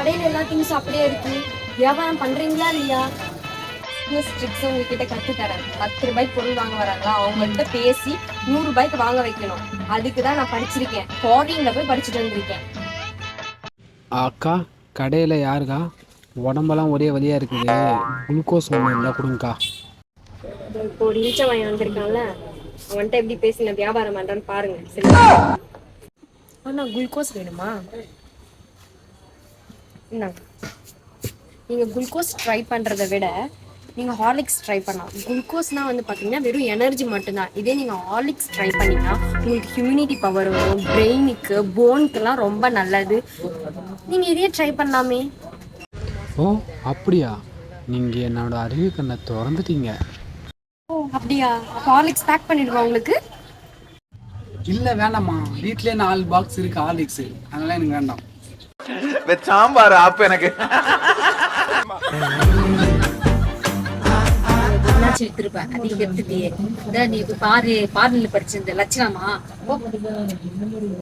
கடையில எல்லா திங்ஸும் அப்படியே இருக்கு. வியாபாரம் பண்றீங்களா இல்லையா? ட்ரிக்ஸ் உங்ககிட்ட கத்து தரேன். 10 ரூபாய்க்கு பொருள் வாங்க வராங்களா, அவங்கள்ட்ட பேசி 100 ரூபாய்க்கு வாங்க வைக்கணும். அதுக்குதான் நான் படிச்சிருக்கேன். ஃபாரின்ல போய் படிச்சுட்டு வந்திருக்கேன். அக்கா, கடையில் யாருக்கா? உடம்பெல்லாம் ஒரே வலியாக இருக்குது. குளுக்கோஸ் ஒன்று இருந்தால் கொடுங்கக்கா. இப்போ ஒரு இழிச்ச வாங்கி வந்திருக்கான்ல, அவன்கிட்ட எப்படி பேசி நான் வியாபாரம் பண்றேன்னு பாருங்க. சரி, ஆனா குளுக்கோஸ் வேணுமா? இந்தாங்க. நீங்க குளுக்கோஸ் ட்ரை பண்றதை விட நீங்க ஹார்லிக்ஸ் ட்ரை பண்ணலாம். குளுக்கோஸ்னா வந்து பாத்தீங்கன்னா வெறும் எனர்ஜி மட்டும்தான். இதே நீங்க ஹார்லிக்ஸ் ட்ரை பண்ணீங்கன்னா உங்களுக்கு ஹியூமினிட்டி பவர் வரும், பிரெயினுக்கு போனுக்கெல்லாம் ரொம்ப நல்லது. நீங்க இதையே ட்ரை பண்ணலாமே. ஓ அப்படியா? நீங்கள் என்னோட அறிவு கண்ணை திறந்துட்டீங்க. ஓ அப்படியா? ஹார்லிக்ஸ் பேக் பண்ணிடுவா உங்களுக்கு. இல்லை வேண்டாம்மா, வீட்டிலே 4 பாக்ஸ் இருக்குது ஹார்லிக்ஸு, அதெல்லாம் எனக்கு வேண்டாம். சாம்பார் ஆப் எனக்கு திருப்ப அதிக எடுத்துட்டியே. நீ பாரு, பார்லில் படிச்சிருந்த லட்சணமா